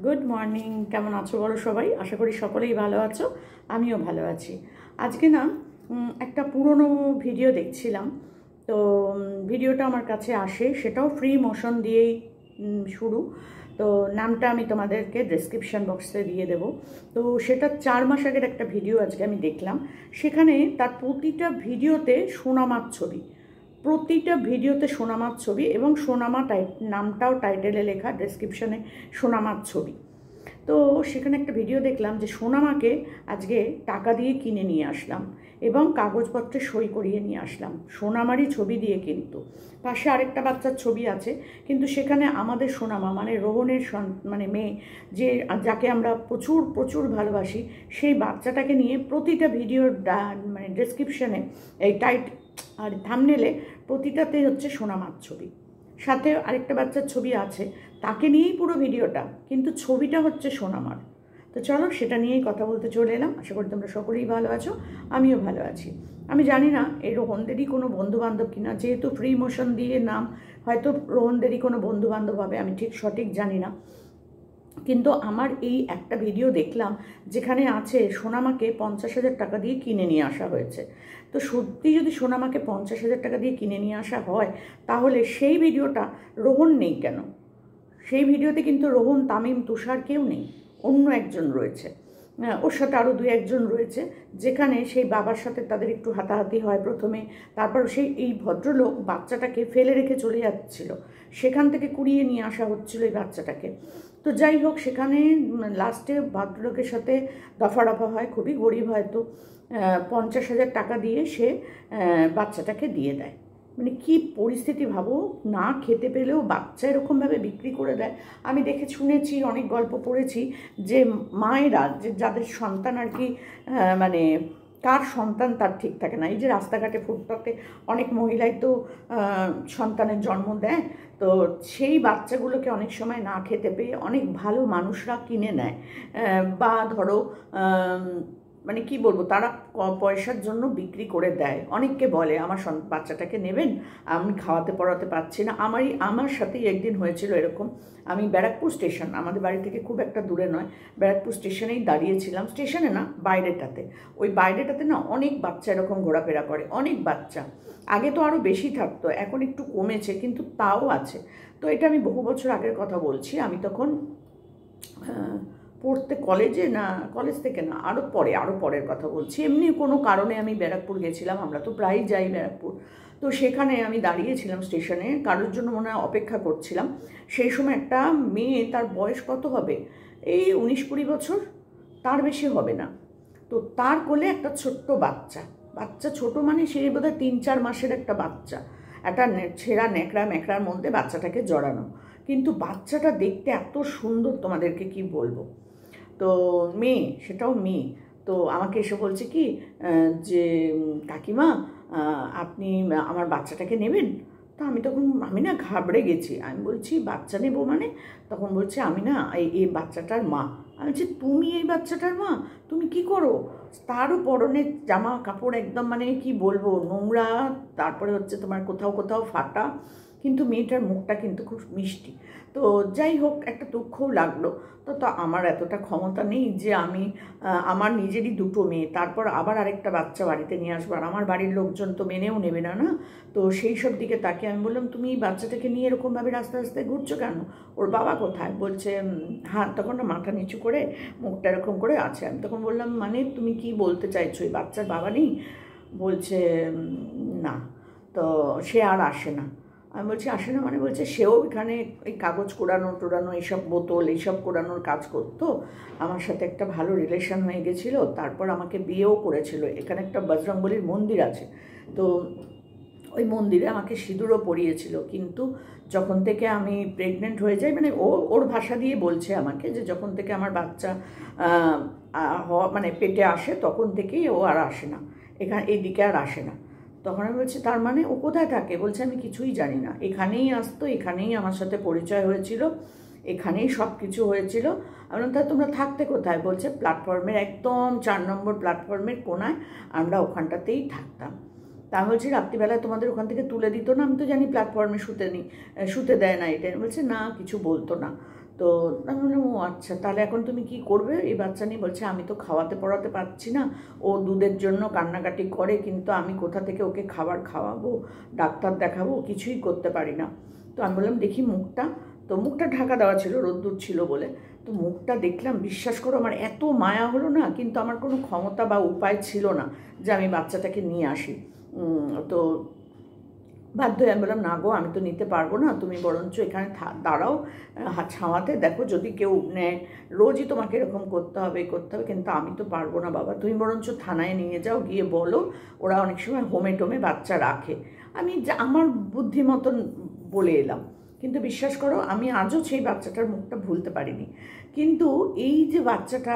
Good morning. কেমন আছো বলো সবাই? আশা করি সকলেই ভালো আছো, আমিও ভালো আছি। আজকে না একটা পুরনো ভিডিও দেখছিলাম, তো ভিডিওটা আমার কাছে আসে, সেটাও ফ্রি মোশন দিয়েই শুরু। তো নামটা আমি তোমাদেরকে ডেসক্রিপশন বক্সে দিয়ে দেবো। তো সেটা 4 মাস আগের একটা ভিডিও আজকে আমি দেখলাম। সেখানে তার প্রতিটা ভিডিওতে সোনামার ছবি, প্রতিটা ভিডিওতে সোনামার ছবি, এবং সোনামা নামটাও টাইটেলে লেখা, ডেসক্রিপশনে সোনামার ছবি। তো সেখানে একটা ভিডিও দেখলাম যে সোনামাকে আজকে টাকা দিয়ে কিনে নিয়ে আসলাম এবং কাগজপত্রে সই করিয়ে নিয়ে আসলাম, সোনামারই ছবি দিয়ে। কিন্তু পাশে আরেকটা বাচ্চার ছবি আছে, কিন্তু সেখানে আমাদের সোনামা মানে রোহনের মানে মেয়ে, যে যাকে আমরা প্রচুর প্রচুর ভালোবাসি, সেই বাচ্চাটাকে নিয়ে প্রতিটা ভিডিওর মানে ডেসক্রিপশনে এই আর থাম্বনেলে প্রতিটাতে হচ্ছে সোনামার ছবি, সাথে আরেকটা বাচ্চার ছবি আছে, তাকে নিয়েই পুরো ভিডিওটা, কিন্তু ছবিটা হচ্ছে সোনামার। তো চলো সেটা নিয়েই কথা বলতে চলে এলাম। আশা করি তোমরা সকলেই ভালো আছো, আমিও ভালো আছি। আমি জানি না এই রোহনদেরই কোনো বন্ধুবান্ধব কিনা, যেহেতু ফ্রি মোশন দিয়ে নাম, হয়তো রোহনদেরই কোনো বন্ধুবান্ধব হবে, আমি ঠিক সঠিক জানি না। কিন্তু আমার এই একটা ভিডিও দেখলাম যেখানে আছে সোনামাকে 50,000 টাকা দিয়ে কিনে নিয়ে আসা হয়েছে। তো সত্যি যদি সোনামাকে 50,000 টাকা দিয়ে কিনে নিয়ে আসা হয়, তাহলে সেই ভিডিওটা রোহন নেই কেন? সেই ভিডিওতে কিন্তু রোহন, তামিম, তুষার কেউ নেই, অন্য একজন রয়েছে। ওর সাথে আরও 2-1জন রয়েছে, যেখানে সেই বাবার সাথে তাদের একটু হাতাহাতি হয় প্রথমে, তারপর এই ভদ্রলোক বাচ্চাটাকে ফেলে রেখে চলে যাচ্ছিল, সেখান থেকে কুড়িয়ে নিয়ে আসা হচ্ছিল এই বাচ্চাটাকে। তো যাই হোক, সেখানে লাস্টে ভদ্রলোকের সাথে দফারফা হয়, খুবই গরিব, হয়তো 50,000 টাকা দিয়ে সে বাচ্চাটাকে দিয়ে দেয়। মানে কি পরিস্থিতি ভাবো, না খেতে পেলেও বাচ্চা এরকমভাবে বিক্রি করে দেয়। আমি দেখে শুনেছি, অনেক গল্প পড়েছি যে মায়েরা, যে যাদের সন্তান আর কি, মানে কার সন্তান তার ঠিক থাকে না, এই যে রাস্তাঘাটে ফুটপাতে অনেক মহিলাই তো সন্তানের জন্ম দেয়, তো সেই বাচ্চাগুলোকে অনেক সময় না খেতে পেয়ে অনেক ভালো মানুষরা কিনে নেয়, বা ধরো মানে কি বলবো, তারা পয়সার জন্য বিক্রি করে দেয়। অনেককে বলে আমার বাচ্চাটাকে নেবেন, আমি খাওয়াতে পড়াতে পারছি না। আমার সাথেই একদিন হয়েছিল এরকম। আমি ব্যারাকপুর স্টেশন, আমাদের বাড়ি থেকে খুব একটা দূরে নয়, ব্যারাকপুর স্টেশনেই দাঁড়িয়েছিলাম, স্টেশনে না, বাইরেটাতে। ওই বাইরেটাতে না অনেক বাচ্চা এরকম ঘোরাফেরা করে, অনেক বাচ্চা। আগে তো আরও বেশি থাকতো, এখন একটু কমেছে, কিন্তু তাও আছে। তো এটা আমি বহু বছর আগের কথা বলছি। আমি তখন পড়তে কলেজে, না কলেজ থেকে না, আরও পরের কথা বলছি। এমনি কোনো কারণে আমি ব্যারাকপুর গেছিলাম, আমরা তো প্রায়ই যাই ব্যারাকপুর। তো সেখানে আমি দাঁড়িয়েছিলাম স্টেশনে, কারোর জন্য মনে হয় অপেক্ষা করছিলাম। সেই সময় একটা মেয়ে, তার বয়স কত হবে, এই 19-20 বছর, তার বেশি হবে না। তো তার কোলে একটা ছোট্ট বাচ্চা, ছোট মানে সে বোধহয় 3-4 মাসের একটা বাচ্চা, একটা ছেঁড়া ন্যাকড়ার মধ্যে বাচ্চাটাকে জড়ানো। কিন্তু বাচ্চাটা দেখতে এত সুন্দর, তোমাদেরকে কি বলবো। তো মেয়ে, সেটাও মেয়ে। তো আমাকে এসে বলছে কি যে কাকিমা, আপনি আমার বাচ্চাটাকে নেবেন? তো আমি না ঘাবড়ে গেছি। আমি বলছি বাচ্চা নেব মানে? তখন বলছে আমি না এই বাচ্চাটার মা। আমি বলছি তুমি এই বাচ্চাটার মা? তুমি কি করো? তারও পরনের জামা কাপড় একদম মানে কি বলবো, নোংরা, তারপরে হচ্ছে তোমার কোথাও কোথাও ফাটা, কিন্তু মেয়েটার মুখটা কিন্তু খুব মিষ্টি। তো যাই হোক, একটা দুঃখও লাগলো। তো আমার এতটা ক্ষমতা নেই যে আমি আমার নিজেরই 2টো মেয়ে, তারপর আবার আরেকটা বাচ্চা বাড়িতে নিয়ে আসবো, আর আমার বাড়ির লোকজন তো মেনেও নেবে না, না? তো সেই সব দিকে তাকে আমি বললাম, তুমি এই বাচ্চাটাকে নিয়ে এরকমভাবে রাস্তায় রাস্তায় ঘুরছো কেন? ওর বাবা কোথায়? বলছে হ্যাঁ, তখন না মাথা নিচু করে মুখটা এরকম করে আছে। আমি তখন বললাম মানে তুমি কি বলতে চাইছো, এই বাচ্চার বাবা নেই? বলছে না, তো সে আর আসে না। আমি বলছি আসে না মানে? বলছে সেও এখানে এই কাগজ কোড়ানো এইসব বোতল এইসব কোড়ানোর কাজ করতো, আমার সাথে একটা ভালো রিলেশন হয়ে গেছিলো, তারপর আমাকে বিয়েও করেছিল। এখানে একটা বজরংবলীর মন্দির আছে, তো ওই মন্দিরে আমাকে সিঁদুরও পরিয়েছিল। কিন্তু যখন থেকে আমি প্রেগনেন্ট হয়ে যাই, মানে ওর ভাষা দিয়ে বলছে আমাকে, যে যখন থেকে আমার বাচ্চা মানে পেটে আসে, তখন থেকেই ও আর আসে না, এইদিকে আর আসে না। তখন আমি বলছি তার মানে ও কোথায় থাকে? বলছে আমি কিছুই জানি না, এখানেই আসতো, এখানেই আমার সাথে পরিচয় হয়েছিল, এখানেই সব কিছু হয়েছিল। আমি বললাম তা তোমরা থাকতে কোথায়? বলছে প্ল্যাটফর্মের একদম 4 নম্বর প্ল্যাটফর্মের কোনায় আমরা ওখানটাতেই থাকতাম। তা আমি বলছি রাত্রিবেলায় তোমাদের ওখান থেকে তুলে দিত না? আমি তো জানি প্ল্যাটফর্মে শুতে দেয় না, এটা। বলছে না, কিছু বলতো না। তো আমি বললাম ও আচ্ছা, তাহলে এখন তুমি কি করবে এই বাচ্চা নিয়ে? বলছে আমি তো খাওয়াতে পড়াতে পারছি না, ও দুধের জন্য কান্নাকাটি করে, কিন্তু আমি কোথা থেকে ওকে খাবার খাওয়াবো, ডাক্তার দেখাবো, কিছুই করতে পারি না। তো আমি বললাম দেখি মুখটা। তো মুখটা ঢাকা দেওয়া ছিল, রোদ্দুর ছিল বলে। তো মুখটা দেখলাম, বিশ্বাস করো আমার এত মায়া হলো না, কিন্তু আমার কোনো ক্ষমতা বা উপায় ছিল না যে আমি বাচ্চাটাকে নিয়ে আসি। তো বাধ্য হয়ে আমি বললাম না গো, আমি তো নিতে পারবো না, তুমি বরঞ্চ এখানে দাঁড়াও ছাওয়াতে, দেখো যদি কেউ নেয়। রোজই তোমাকে এরকম করতে হবে, কিন্তু আমি তো পারবো না বাবা, তুমি বরঞ্চ থানায় নিয়ে যাও, গিয়ে বলো, ওরা অনেক সময় হোমে টোমে বাচ্চা রাখে। আমি আমার বুদ্ধি মতন বলে এলাম, কিন্তু বিশ্বাস করো আমি আজও সেই বাচ্চাটার মুখটা ভুলতে পারিনি। কিন্তু এই যে বাচ্চাটা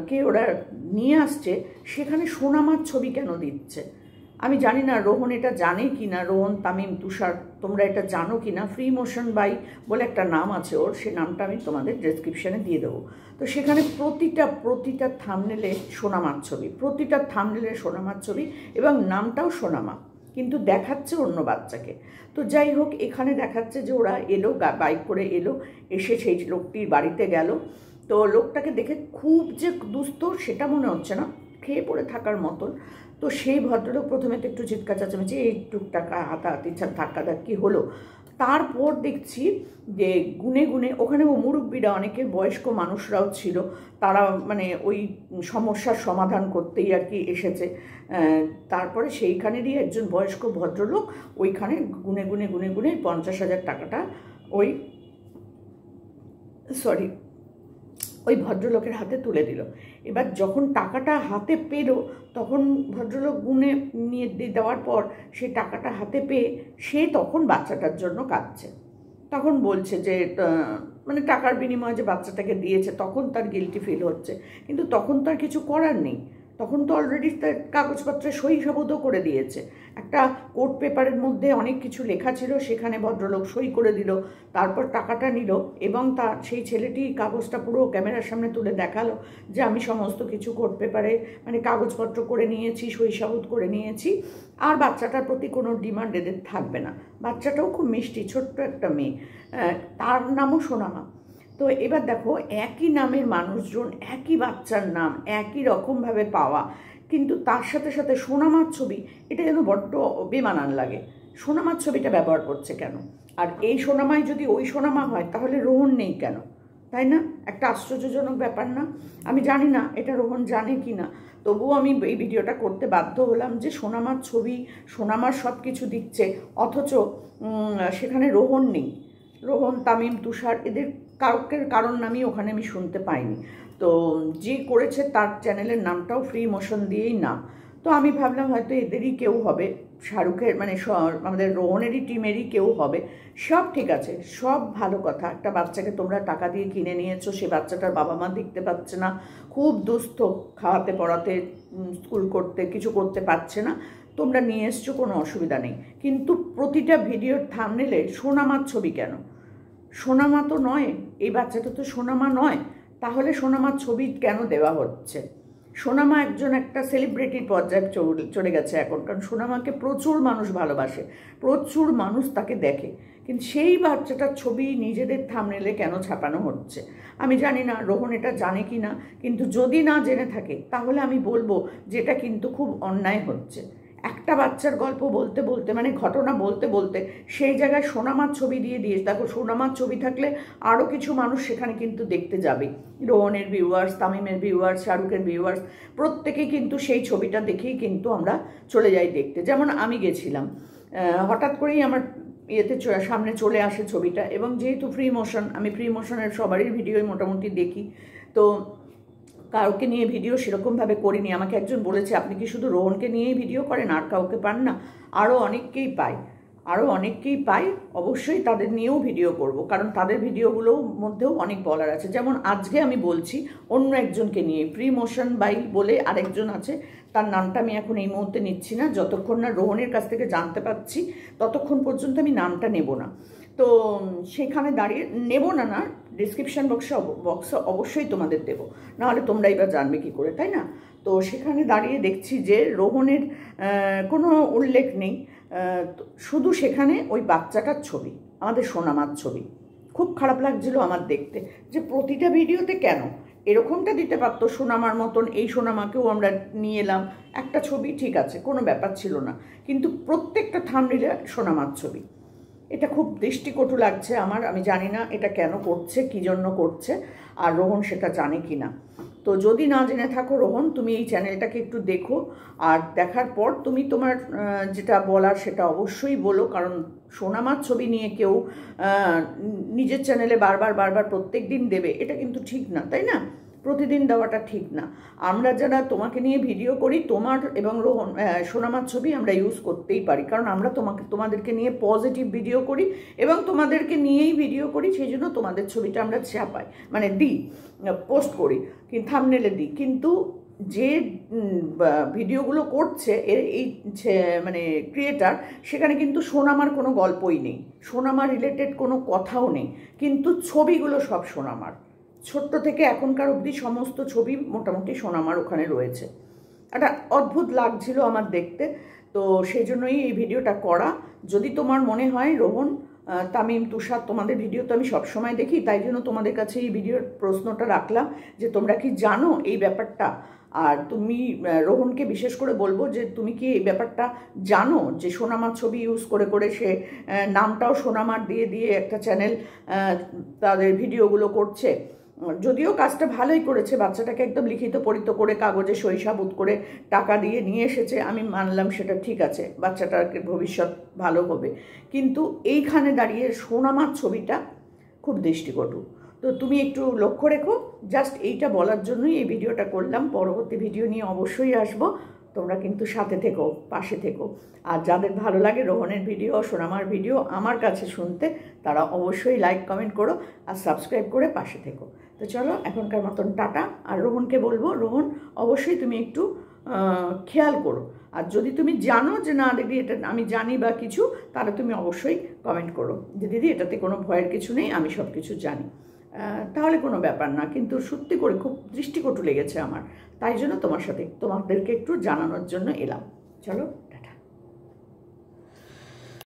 কে ওরা নিয়ে আসছে, সেখানে সোনামার ছবি কেন দিচ্ছে আমি জানি না। রোহন এটা জানে কি না, রোহন, তামিম, তুষার, তোমরা এটা জানো কি না? ফ্রি মোশন বাই বলে একটা নাম আছে ওর, সে নামটা আমি তোমাদের ডেসক্রিপশানে দিয়ে দেবো। তো সেখানে প্রতিটা থাম্বনেলে সোনামার ছবি, প্রতিটা থাম্বনেলে সোনামার ছবি, এবং নামটাও সোনামা, কিন্তু দেখাচ্ছে অন্য বাচ্চাকে। তো যাই হোক, এখানে দেখাচ্ছে যে ওরা এলো, বাইক করে এলো, এসে সেই লোকটির বাড়িতে গেল। তো লোকটাকে দেখে খুব যে দুস্থ সেটা মনে হচ্ছে না, খেয়ে পড়ে থাকার মতন। তো সেই ভদ্রলোক প্রথমে তো একটু চিৎকার চেঁচামেচি, এই টুকটাকা হাতাহাতি ধাক্কাধাক্কি হলো। তারপর দেখছি যে গুনে গুনে ওখানে ও মুরব্বীরা, অনেকে বয়স্ক মানুষরাও ছিল, তারা মানে ওই সমস্যার সমাধান করতেই আর কি এসেছে। তারপরে সেইখানেরই একজন বয়স্ক ভদ্রলোক ওইখানে গুনে গুনে 50,000 টাকাটা ওই ভদ্রলোকের হাতে তুলে দিল। এবার যখন টাকাটা হাতে পেল, তখন ভদ্রলোক গুনে নিয়ে দেওয়ার পর সেই টাকাটা হাতে পেয়ে সে তখন বাচ্চাটার জন্য কাঁদছে। তখন বলছে যে মানে টাকার বিনিময়ে যে বাচ্চাটাকে দিয়েছে, তখন তার গিল্টি ফিল হচ্ছে, কিন্তু তখন তো আর কিছু করার নেই, তখন তো অলরেডি তার কাগজপত্রে সই সাবুতও করে দিয়েছে। একটা কোর্ট পেপারের মধ্যে অনেক কিছু লেখা ছিল, সেখানে ভদ্রলোক সই করে দিল, তারপর টাকাটা নিল, এবং তার সেই ছেলেটি কাগজটা পুরো ক্যামেরার সামনে তুলে দেখালো যে আমি সমস্ত কিছু কোর্ট পেপারে মানে কাগজপত্র করে নিয়েছি, সই সাবুত করে নিয়েছি, আর বাচ্চাটার প্রতি কোনো ডিমান্ড এদের থাকবে না। বাচ্চাটাও খুব মিষ্টি, ছোট্ট একটা মেয়ে, তার নামও সোনামা। তো এবার দেখো, একই নামের মানুষজন, একই বাচ্চার নাম একই রকমভাবে পাওয়া, কিন্তু তার সাথে সাথে সোনামার ছবি, এটা যেন বড্ড বেমানান লাগে। সোনামার ছবিটা ব্যবহার করছে কেন? আর এই সোনামাই যদি ওই সোনামা হয়, তাহলে রোহন নেই কেন? তাই না? একটা আশ্চর্যজনক ব্যাপার না? আমি জানি না এটা রোহন জানে কি না, তবুও আমি এই ভিডিওটা করতে বাধ্য হলাম যে সোনামার ছবি, সোনামার সব কিছু দিচ্ছে, অথচ সেখানে রোহন নেই। রোহন, তামিম, তুষার, এদের কারণ নামই ওখানে আমি শুনতে পাইনি। তো যে করেছে তার চ্যানেলের নামটাও ফ্রি মোশন দিয়েই নাম। তো আমি ভাবলাম হয়তো এদেরই কেউ হবে, শাহরুখের মানে আমাদের রোহনেরই টিমেরই কেউ হবে। সব ঠিক আছে, সব ভালো কথা। একটা বাচ্চাকে তোমরা টাকা দিয়ে কিনে নিয়েছো, সে বাচ্চাটার বাবা মা দেখতে পাচ্ছে না, খুব দুস্থ, খাওয়াতে পড়াতে, স্কুল করতে, কিছু করতে পারছে না, তোমরা নিয়ে এসছো, কোনো অসুবিধা নেই। কিন্তু প্রতিটা ভিডিওর থাম্বনেলে সোনামার ছবি কেন? সোনামা তো নয়, এই বাচ্চাটা তো সোনামা নয়, তাহলে সোনামার ছবি কেন দেওয়া হচ্ছে? সোনামা একটা সেলিব্রিটির পর্যায়ে চলে গেছে এখন, কারণ সোনামাকে প্রচুর মানুষ ভালোবাসে, প্রচুর মানুষ তাকে দেখে, কিন্তু সেই বাচ্চাটার ছবি নিজেদের থাম্বনেলে কেন ছাপানো হচ্ছে? আমি জানি না রোহন এটা জানে কি না, কিন্তু যদি না জেনে থাকে তাহলে আমি বলবো যেটা কিন্তু খুব অন্যায় হচ্ছে। একটা বাচ্চার গল্প বলতে বলতে, মানে ঘটনা বলতে বলতে, সেই জায়গায় সোনামার ছবি দিয়ে দেখো, সোনামার ছবি থাকলে আরও কিছু মানুষ সেখানে কিন্তু দেখতে যাবে। রোহনের ভিউয়ার্স, তামিমের ভিউয়ার্স, শাহরুখের ভিউয়ার্স, প্রত্যেকেই কিন্তু সেই ছবিটা দেখেই কিন্তু আমরা চলে যাই দেখতে। যেমন আমি গেছিলাম, হঠাৎ করেই আমার সামনে চলে আসে ছবিটা, এবং যেহেতু ফ্রি মোশন, আমি ফ্রি মোশনের সবারই ভিডিওই মোটামুটি দেখি, তো কাউকে নিয়ে ভিডিও সেরকমভাবে করিনি। আমাকে একজন বলেছে আপনি কি শুধু রোহনকে নিয়েই ভিডিও করেন, আর কাউকে পান না? আরও অনেককেই পাই, অবশ্যই তাদের নিয়েও ভিডিও করব, কারণ তাদের ভিডিওগুলোর মধ্যেও অনেক বলার আছে। যেমন আজকে আমি বলছি অন্য একজনকে নিয়ে, ফ্রি মোশন বাই বলে আরেকজন আছে, তার নামটা আমি এখন এই মুহূর্তে নিচ্ছি না, যতক্ষণ না রোহনের কাছ থেকে জানতে পারছি ততক্ষণ পর্যন্ত আমি নামটা নেব না। তো সেখানে দাঁড়িয়ে নেব না, ডিসক্রিপশান বক্সে অবশ্যই তোমাদের দেবো, নাহলে তোমরা এবার জানবে কি করে, তাই না? তো সেখানে দাঁড়িয়ে দেখছি যে রোহনের কোনো উল্লেখ নেই, শুধু সেখানে ওই বাচ্চাটার ছবি, আমাদের সোনামার ছবি, খুব খারাপ লাগছিল আমার দেখতে, যে প্রতিটা ভিডিওতে কেন এরকমটা দিতে পারতো। সোনামার মতন এই সোনামাকেও আমরা নিয়ে এলাম, একটা ছবি ঠিক আছে, কোনো ব্যাপার ছিল না, কিন্তু প্রত্যেকটা থাম্বনেইলে সোনামার ছবি। এটা খুব দৃষ্টিকটু লাগছে আমার। আমি জানি না এটা কেন করছে, কী জন্য করছে, আর রোহন সেটা জানে কি না। তো যদি না জেনে থাকো রোহন, তুমি এই চ্যানেলটাকে একটু দেখো, আর দেখার পর তুমি তোমার যেটা বলার সেটা অবশ্যই বলো। কারণ সোনামার ছবি নিয়ে কেউ নিজের চ্যানেলে বারবার প্রত্যেক দিন দেবে, এটা কিন্তু ঠিক না, তাই না? প্রতিদিন দেওয়াটা ঠিক না। আমরা যারা তোমাকে নিয়ে ভিডিও করি, তোমার এবং রোহন সোনামার ছবি আমরা ইউজ করতেই পারি, কারণ আমরা তোমাদেরকে নিয়ে পজিটিভ ভিডিও করি এবং তোমাদেরকে নিয়েই ভিডিও করি, সেই জন্য তোমাদের ছবিটা আমরা ছাপাই, মানে দিই, পোস্ট করি, কিন্তু থাম্বনেইলে দিই। কিন্তু যে ভিডিওগুলো করছে এই মানে ক্রিয়েটার, সেখানে কিন্তু সোনামার কোনো গল্পই নেই, সোনামার রিলেটেড কোনো কথাও নেই, কিন্তু ছবিগুলো সব সোনামার। ছোট্ট থেকে এখনকার অবধি সমস্ত ছবি মোটামুটি সোনামার ওখানে রয়েছে। একটা অদ্ভুত লাগছিল আমার দেখতে, তো সেই জন্যই এই ভিডিওটা করা। যদি তোমার মনে হয় রোহন, তামিম, তুষার, তোমাদের ভিডিও তো আমি সবসময় দেখি, তাই জন্য তোমাদের কাছে এই ভিডিওর প্রশ্নটা রাখলাম যে তোমরা কি জানো এই ব্যাপারটা। আর তুমি রোহনকে বিশেষ করে বলবো যে তুমি কি এই ব্যাপারটা জানো যে সোনামার ছবি ইউজ করে করে সে নামটাও সোনামার দিয়ে দিয়ে একটা চ্যানেল তাদের ভিডিওগুলো করছে। যদিও কাজটা ভালোই করেছে, বাচ্চাটাকে একদম লিখিত পড়িত করে কাগজে সই সাবুত করে টাকা দিয়ে নিয়ে এসেছে, আমি মানলাম সেটা ঠিক আছে, বাচ্চাটার ভবিষ্যৎ ভালো হবে। কিন্তু এইখানে দাঁড়িয়ে সোনামার ছবিটা খুব দৃষ্টিকটু। তো তুমি একটু লক্ষ্য রেখো। জাস্ট এইটা বলার জন্যই এই ভিডিওটা করলাম। পরবর্তী ভিডিও নিয়ে অবশ্যই আসবো, তোমরা কিন্তু সাথে থেকো, পাশে থেকো। আর যাদের ভালো লাগে রোহনের ভিডিও, সোনামার ভিডিও আমার কাছে শুনতে, তারা অবশ্যই লাইক কমেন্ট করো আর সাবস্ক্রাইব করে পাশে থেকো। তো চলো এখনকার মতন টাটা। আর রোহনকে বলবো, রোহন অবশ্যই তুমি একটু খেয়াল করো। আর যদি তুমি জানো যে না দিদি এটা আমি জানি বা কিছু, তাহলে তুমি অবশ্যই কমেন্ট করো যে দিদি এটাতে কোনো ভয়ের কিছু নেই, আমি সব কিছু জানি, তাহলে কোনো ব্যাপার না। কিন্তু সত্যি করে খুব দৃষ্টিকটু লেগেছে আমার, তাই জন্য তোমাদেরকে একটু জানানোর জন্য এলাম। চলো।